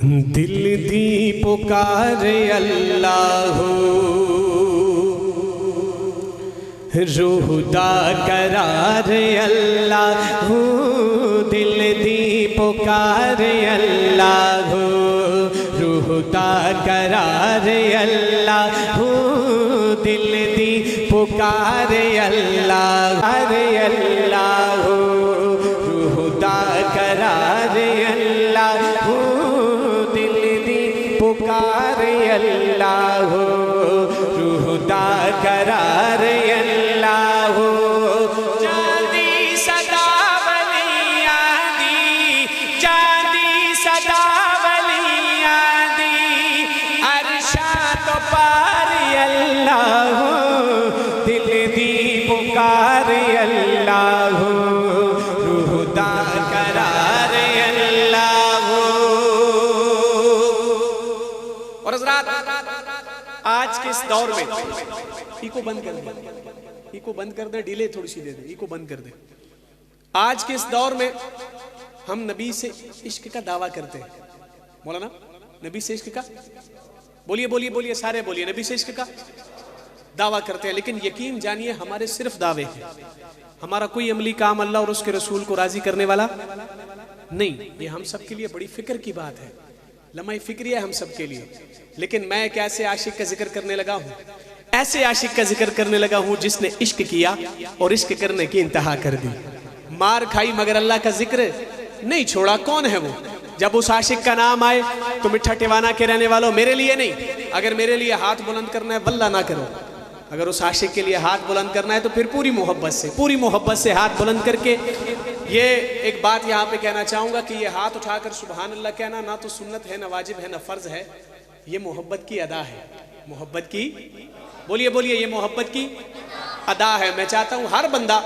دل دی پکار اللہ روح دا قرار اللہ دل دی پکار اللہ روح دا قرار اللہ دل دی پکار اللہ روح دا قرار اللہ دل دی پکار اللہ روح دا قرار اللہ چاندی صدا ولیاں دی چاندی صدا ولیاں دی عرشاں تو پار اللہ دل دی پکار اللہ روح دا قرار اللہ۔ اور حضرات آج کے اس دور میں کو بند کر دیں کو بند کر دیں ڈیلے تھوڑی سی دے دیں کو بند کر دیں۔ آج کے اس دور میں ہم نبی سے عشق کا دعویٰ کرتے ہیں۔ مولانا نبی سے عشق کا بولیے بولیے بولیے سارے بولیے نبی سے عشق کا دعویٰ کرتے ہیں، لیکن یقین جانیے ہمارے صرف دعوے ہیں، ہمارا کوئی عملی کام اللہ اور اس کے رسول کو راضی کرنے والا نہیں۔ یہ ہم سب کے لیے بڑی فکر کی بات ہے، لمحہ فکریہ ہم سب کے لیے۔ لیکن میں ایک ایسے عاشق کا ذکر کرنے لگا ہوں، ایسے عاشق کا ذکر کرنے لگا ہوں جس نے عشق کیا اور عشق کرنے کی انتہا کر دی، مار کھائی مگر اللہ کا ذکر نہیں چھوڑا۔ کون ہے وہ؟ جب اس عاشق کا نام آئے تو مٹھا ٹیوانا کے رہنے والوں میرے لیے نہیں، اگر میرے لیے ہاتھ بلند کرنا ہے واللہ نہ کرو، اگر اس عاشق کے لیے ہاتھ بلند کرنا ہے تو پھر پوری محبت سے ہاتھ بلند کر کے یہ ایک بات یہاں پہ کہنا چاہوں گا کہ یہ ہاتھ اٹھا کر سبحان اللہ کہنا نہ تو سنت ہے نہ واجب ہے نہ فرض ہے، یہ محبت کی ادا ہے، محبت کی بولیے بولیے یہ محبت کی ادا ہے۔ میں چاہتا ہوں ہر بندہ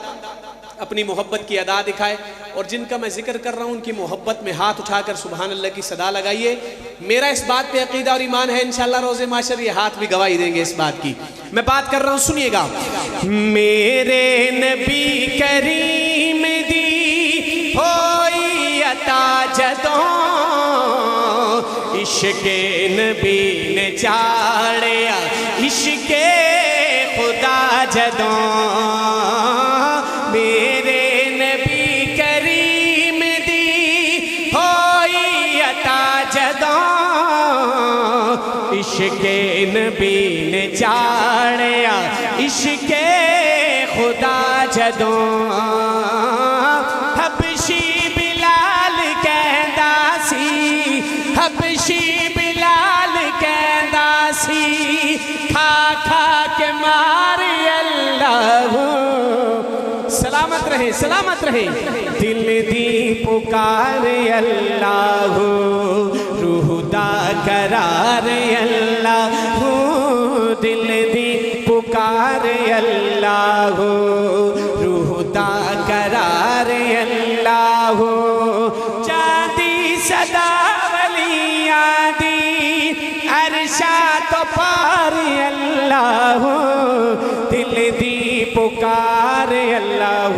اپنی محبت کی ادا دکھائے، اور جن کا میں ذکر کر رہا ہوں ان کی محبت میں ہاتھ اٹھا کر سبحان اللہ کی صدا لگائیے۔ میرا اس بات پہ عقیدہ اور ایمان ہے انشاءاللہ روز محشر یہ ہاتھ بھی گواہی دیں گے اس بات کی۔ میں بات کر رہا ہوں سنیے گا۔ میرے نبی کریم دی ہوئی عطا جدوں عشق نبی نے چاڑیا عشق خدا جدوں میرے نبی کریم دی ہوئی عطا جدوں عشق نبی نے چاڑیا عشق خدا جدوں حبشی بلال کہندا سی حبشی بلال کہندا سی کھا کھا کے ماری اللہ سلامت رہے دل دی پکار اللہ روح دا قرار اللہ دل دی پکار اللہ روح دا قرار اللہ چاندی صدا ولیاں دی عرشاں تو پار اللہ دل دی پکار اللہ